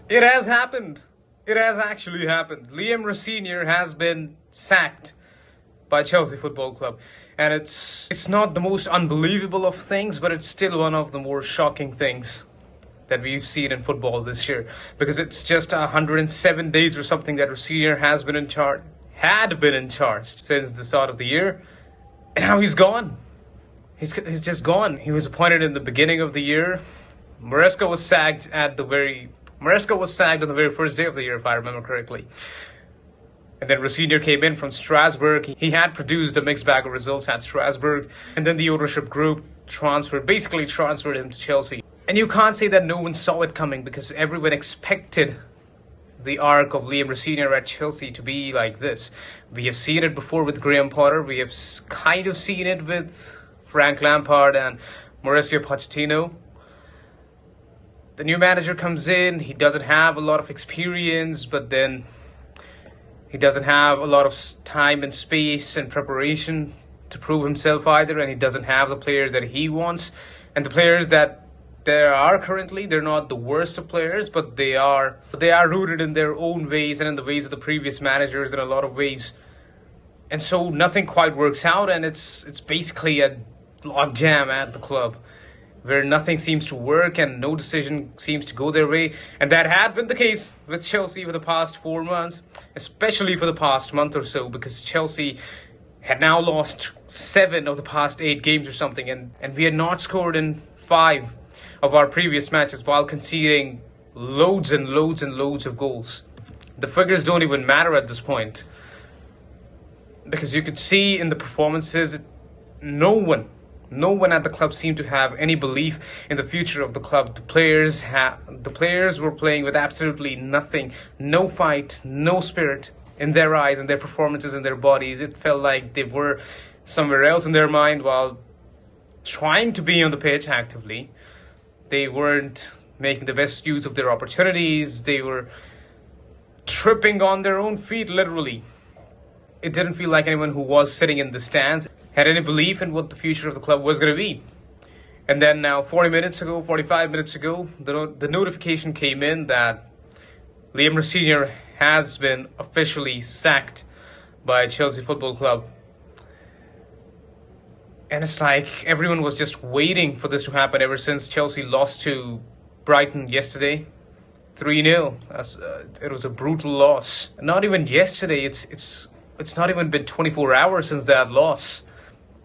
It has happened. It has actually happened. Liam Rosenior has been sacked by Chelsea Football Club. And it's not the most unbelievable of things, but it's still one of the more shocking things that we've seen in football this year. Because it's just 107 days or something that Rosenior had been in charge since the start of the year. And now he's gone. He's just gone. He was appointed in the beginning of the year. Maresca was sacked on the very first day of the year, if I remember correctly. And then Rosenior came in from Strasbourg. He had produced a mixed bag of results at Strasbourg. And then the ownership group basically transferred him to Chelsea. And you can't say that no one saw it coming, because everyone expected the arc of Liam Rosenior at Chelsea to be like this. We have seen it before with Graham Potter. We have kind of seen it with Frank Lampard and Mauricio Pochettino. The new manager comes in. He doesn't have a lot of experience, but then he doesn't have a lot of time and space and preparation to prove himself either. And he doesn't have the players that he wants. And the players that there are currently, they're not the worst of players, but they are rooted in their own ways and in the ways of the previous managers in a lot of ways. And so nothing quite works out, and it's basically a logjam at the club where nothing seems to work and no decision seems to go their way. And that had been the case with Chelsea for the past 4 months, especially for the past month or so, because Chelsea had now lost 7 of the past 8 games or something, and we had not scored in 5 of our previous matches while conceding loads and loads and loads of goals. The figures don't even matter at this point, because you could see in the performances, no one at the club seemed to have any belief in the future of the club. The players were playing with absolutely nothing, no fight, no spirit in their eyes and their performances in their bodies. It felt like they were somewhere else in their mind while trying to be on the pitch actively. They weren't making the best use of their opportunities. They were tripping on their own feet, literally. It didn't feel like anyone who was sitting in the stands had any belief in what the future of the club was going to be. And then now 45 minutes ago, the notification came in that Liam Rosenior has been officially sacked by Chelsea Football Club. And it's like everyone was just waiting for this to happen ever since Chelsea lost to Brighton yesterday, 3-0. It was a brutal loss. Not even yesterday. It's not even been 24 hours since that loss.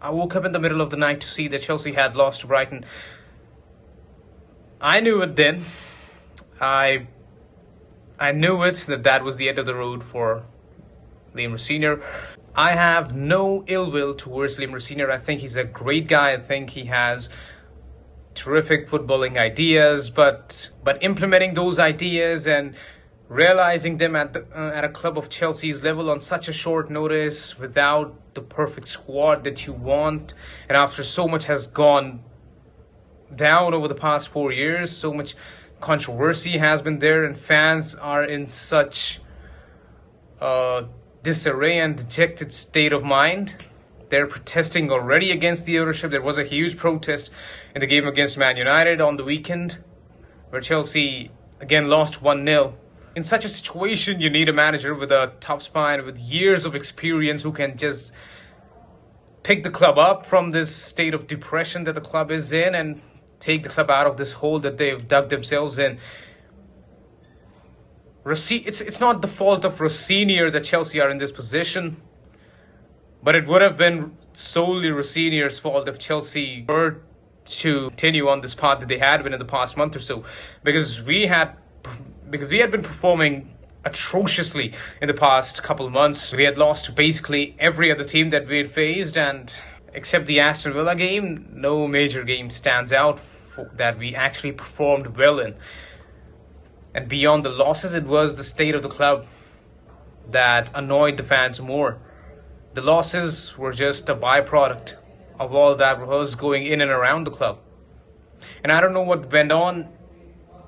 I woke up in the middle of the night to see that Chelsea had lost to Brighton. I knew it then. I knew it that was the end of the road for Liam Rosenior. I have no ill will towards Liam Rosenior. I think he's a great guy. I think he has terrific footballing ideas, but implementing those ideas and realizing them at a club of Chelsea's level on such a short notice, without the perfect squad that you want, and after so much has gone down over the past 4 years, so much controversy has been there, and fans are in such disarray and dejected state of mind. They're protesting already against the ownership. There was a huge protest in the game against Man United on the weekend, where Chelsea again lost 1-0. In such a situation, you need a manager with a tough spine, with years of experience, who can just pick the club up from this state of depression that the club is in and take the club out of this hole that they've dug themselves in. It's not the fault of Rosenior that Chelsea are in this position, but it would have been solely Rosenior's fault if Chelsea were to continue on this path that they had been in the past month or so, because we had been performing atrociously in the past couple of months. We had lost to basically every other team that we had faced, and except the Aston Villa game, no major game stands out that we actually performed well in. And beyond the losses, it was the state of the club that annoyed the fans more. The losses were just a byproduct of all that was going in and around the club. And I don't know what went on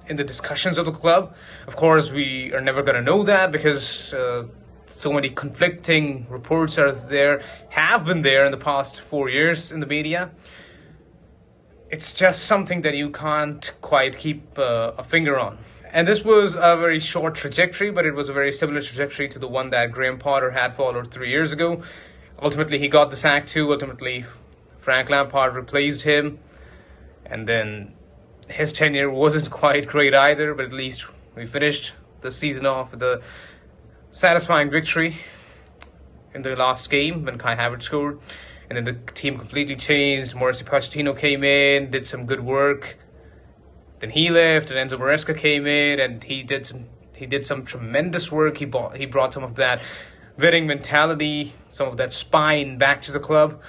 in the discussions of the club. Of course, we are never going to know that, because so many conflicting reports have been there in the past 4 years in the media. It's just something that you can't quite keep a finger on. And this was a very short trajectory, but it was a very similar trajectory to the one that Graham Potter had followed 3 years ago. Ultimately, he got the sack too. Ultimately, Frank Lampard replaced him. And then his tenure wasn't quite great either, but at least we finished the season off with a satisfying victory in the last game when Kai Havertz scored. And then the team completely changed. Mauricio Pochettino came in, did some good work. Then he left, and Enzo Maresca came in, and he did some tremendous work. He brought some of that winning mentality, some of that spine back to the club.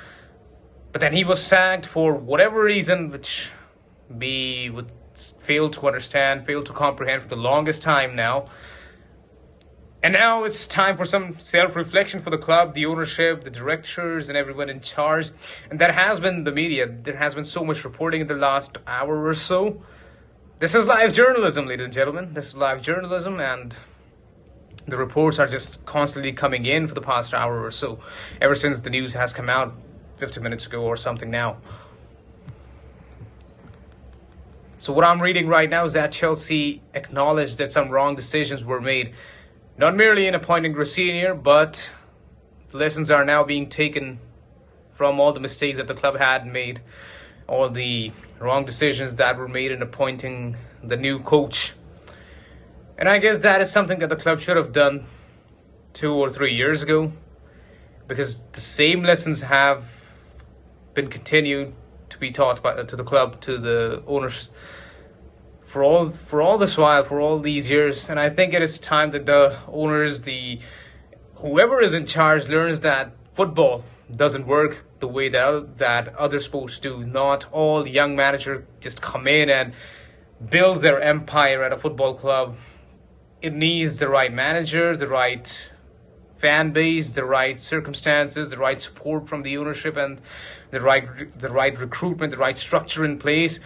But then he was sacked for whatever reason, which we would fail to understand, fail to comprehend for the longest time now. And now it's time for some self-reflection for the club, the ownership, the directors, and everyone in charge. And that has been the media. There has been so much reporting in the last hour or so. This is live journalism, ladies and gentlemen. This is live journalism, and the reports are just constantly coming in for the past hour or so, ever since the news has come out 50 minutes ago or something now. So what I'm reading right now is that Chelsea acknowledged that some wrong decisions were made, not merely in appointing Rosenior, but the lessons are now being taken from all the mistakes that the club had made, all the wrong decisions that were made in appointing the new coach. And I guess that is something that the club should have done 2 or 3 years ago, because the same lessons have been continued to be taught to the club, to the owners, for all this while, for all these years. And I think it is time that the owners, whoever is in charge, learns that football doesn't work the way that other sports do. Not all young managers just come in and build their empire at a football club. It needs the right manager, the right fan base, the right circumstances, the right support from the ownership, and the right recruitment, the right structure in place.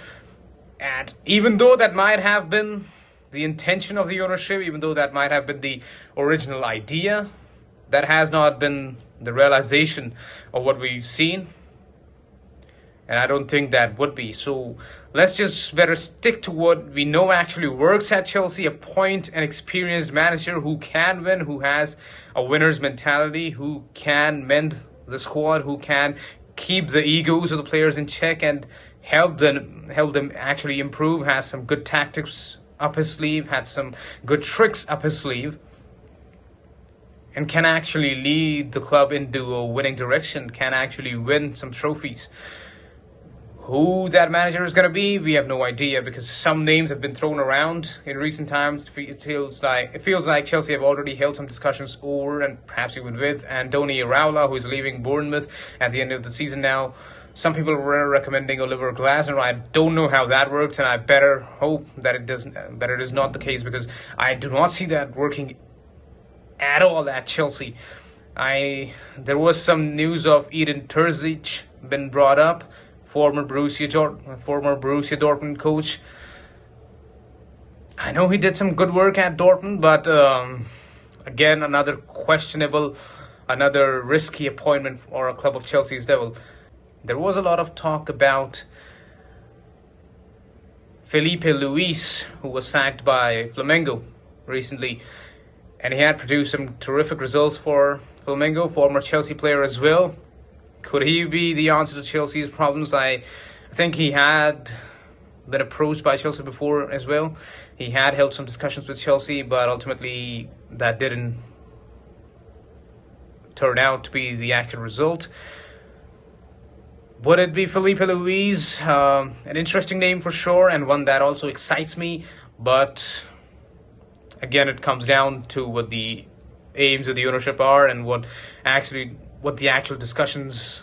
And even though that might have been the intention of the ownership, even though that might have been the original idea, that has not been the realization of what we've seen. And I don't think that would be. So let's just better stick to what we know actually works at Chelsea. Appoint an experienced manager who can win, who has a winner's mentality, who can mend the squad, who can keep the egos of the players in check and help them actually improve, has some good tactics up his sleeve, had some good tricks up his sleeve, and can actually lead the club into a winning direction, can actually win some trophies. Who that manager is going to be, we have no idea, because some names have been thrown around in recent times. It feels like Chelsea have already held some discussions over, and perhaps even with Andoni Iraola, who is leaving Bournemouth at the end of the season now. Some people were recommending Oliver Glasner. I don't know how that works, and I better hope that it is not the case, because I do not see that working at all at Chelsea. There was some news of Edin Terzic been brought up, former Borussia Dortmund coach. I know he did some good work at Dortmund, but again, another questionable, another risky appointment for a club of Chelsea's level. There was a lot of talk about Felipe Luis, who was sacked by Flamengo recently, and he had produced some terrific results for Flamengo, former Chelsea player as well. Could he be the answer to Chelsea's problems? I think he had been approached by Chelsea before as well. He had held some discussions with Chelsea, but ultimately that didn't turn out to be the actual result. Would it be Felipe Luis? An interesting name for sure, and one that also excites me. But again, it comes down to what the aims of the ownership are, and what the actual discussions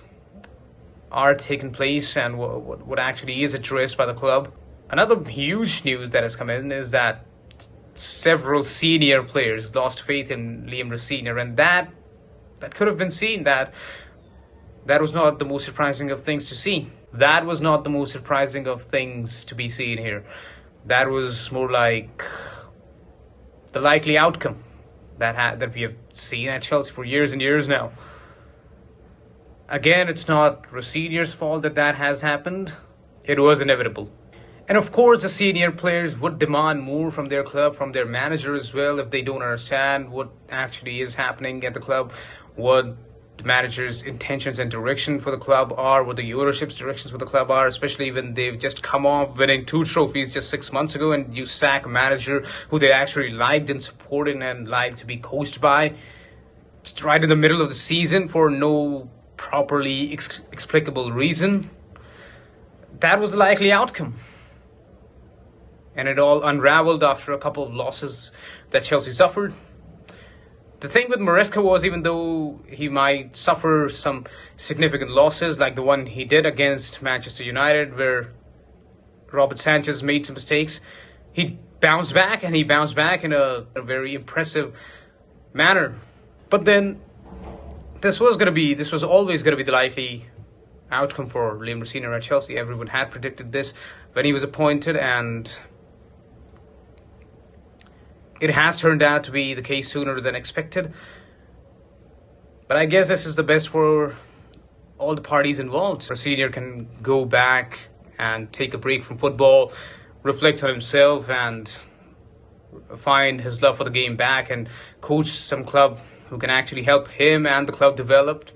are taking place, and what actually is addressed by the club. Another huge news that has come in is that several senior players lost faith in Liam Rosenior, and that could have been seen. That was not the most surprising of things to see. That was not the most surprising of things to be seen here. That was more like the likely outcome that we have seen at Chelsea for years and years now. Again, it's not Rosenior's fault that has happened. It was inevitable. And of course, the senior players would demand more from their club, from their manager as well, if they don't understand what actually is happening at the club, what the manager's intentions and direction for the club are, what the ownership's directions for the club are, especially when they've just come off winning 2 trophies just 6 months ago, and you sack a manager who they actually liked and supported and liked to be coached by right in the middle of the season for no properly explicable reason. That was the likely outcome. And it all unraveled after a couple of losses that Chelsea suffered. The thing with Maresca was, even though he might suffer some significant losses like the one he did against Manchester United, where Robert Sanchez made some mistakes, he bounced back, and he bounced back in a very impressive manner. But then this was always going to be the likely outcome for Liam Rosenior at Chelsea. Everyone had predicted this when he was appointed, and it has turned out to be the case sooner than expected. But I guess this is the best for all the parties involved. Rosenior can go back and take a break from football, reflect on himself, and find his love for the game back, and coach some club who can actually help him and the club develop,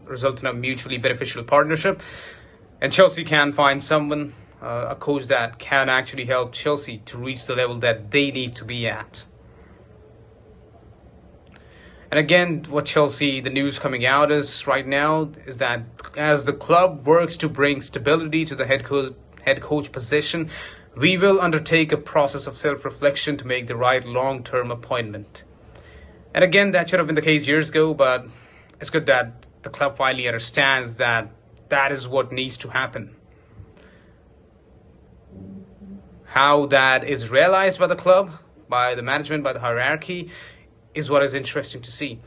result in a mutually beneficial partnership. And Chelsea can find someone, a coach that can actually help Chelsea to reach the level that they need to be at. And again, the news coming out is right now is that as the club works to bring stability to the head coach position, we will undertake a process of self-reflection to make the right long-term appointment. And again, that should have been the case years ago, but it's good that the club finally understands that that is what needs to happen. How that is realized by the club, by the management, by the hierarchy, is what is interesting to see.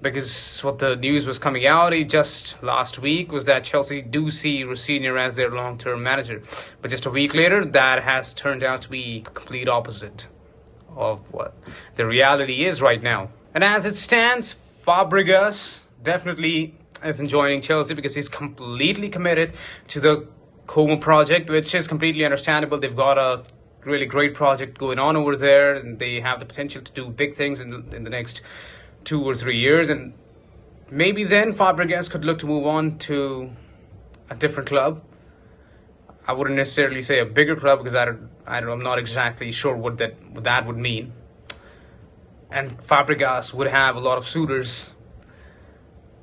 Because what the news was coming out just last week was that Chelsea do see Rosenior as their long-term manager. But just a week later, that has turned out to be the complete opposite of what the reality is right now. And as it stands, Fabregas definitely is enjoying Chelsea because he's completely committed to the Como project, which is completely understandable. They've got a really great project going on over there, and they have the potential to do big things in the next 2 or 3 years. And maybe then Fabregas could look to move on to a different club. I wouldn't necessarily say a bigger club, because I'm not exactly sure what that would mean. And Fabregas would have a lot of suitors.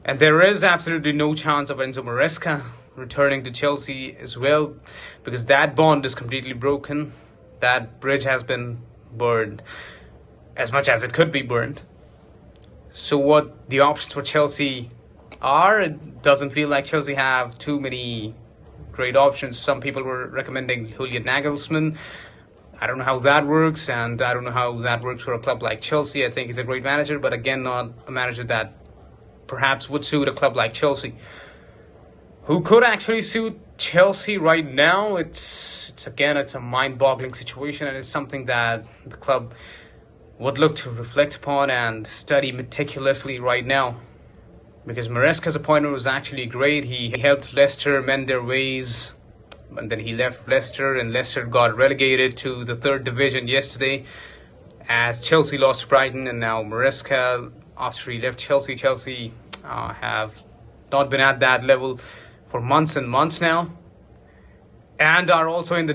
And there is absolutely no chance of Enzo Maresca returning to Chelsea as well, because that bond is completely broken. That bridge has been burned as much as it could be burned. So what the options for Chelsea are, it doesn't feel like Chelsea have too many great options. Some people were recommending Julian Nagelsmann. I don't know how that works, and I don't know how that works for a club like Chelsea. I think he's a great manager, but again, not a manager that perhaps would suit a club like Chelsea. Who could actually suit Chelsea right now? It's a mind-boggling situation, and it's something that the club would look to reflect upon and study meticulously right now. Because Maresca's appointment was actually great. He helped Leicester mend their ways, and then he left Leicester, and Leicester got relegated to the 3rd division yesterday as Chelsea lost to Brighton. And now Maresca, after he left Chelsea, have not been at that level for months and months now, and are also in the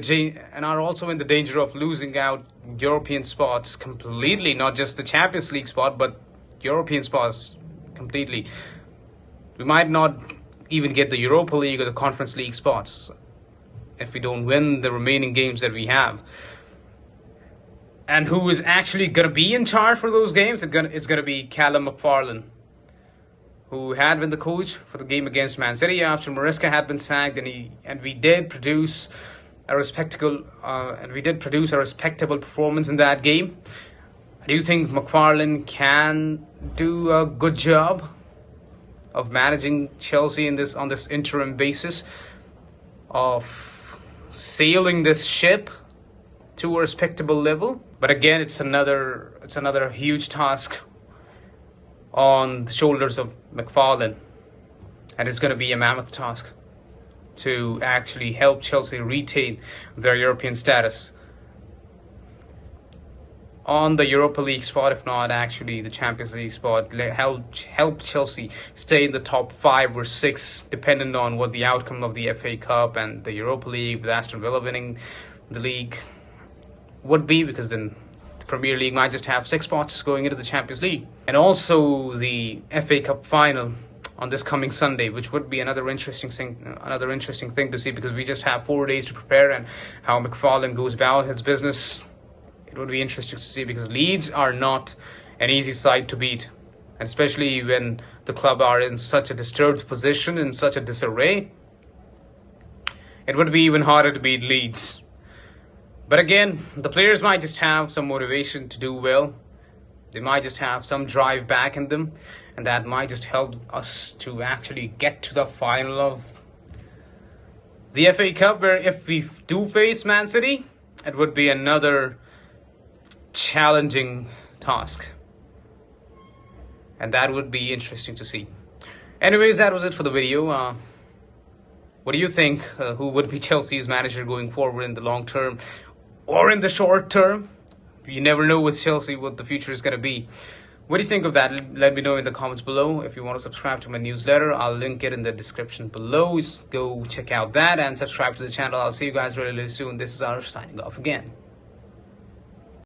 danger of losing out European spots completely, not just the Champions League spot, but European spots completely. We might not even get the Europa League or the Conference League spots if we don't win the remaining games that we have. And who is actually going to be in charge for those games? It's going to be Callum McFarlane, who had been the coach for the game against Man City after Maresca had been sacked, and we did produce a respectable performance in that game. I do think McFarlane can do a good job of managing Chelsea on this interim basis, of sailing this ship to a respectable level. But again, it's another huge task on the shoulders of McFarlane, and it's going to be a mammoth task. to actually help Chelsea retain their European status on the Europa League spot, if not actually the Champions League spot. Help Chelsea stay in the top 5 or 6, depending on what the outcome of the FA Cup and the Europa League, with Aston Villa winning the league, would be, because then the Premier League might just have 6 spots going into the Champions League. And also the FA Cup final on this coming Sunday, which would be another interesting thing to see, because we just have 4 days to prepare, and how McFarlane goes about his business, it would be interesting to see, because Leeds are not an easy side to beat, and especially when the club are in such a disturbed position, in such a disarray, it would be even harder to beat Leeds. But again, the players might just have some motivation to do well. They might just have some drive back in them, and that might just help us to actually get to the final of the FA Cup, where if we do face Man City, it would be another challenging task, and that would be interesting to see. Anyways, that was it for the video. What do you think? Who would be Chelsea's manager going forward in the long term or in the short term? You never know with Chelsea what the future is going to be. What do you think of that? Let me know in the comments below. If you want to subscribe to my newsletter, I'll link it in the description below. Just go check out that and subscribe to the channel. I'll see you guys really soon. This is Irish signing off again.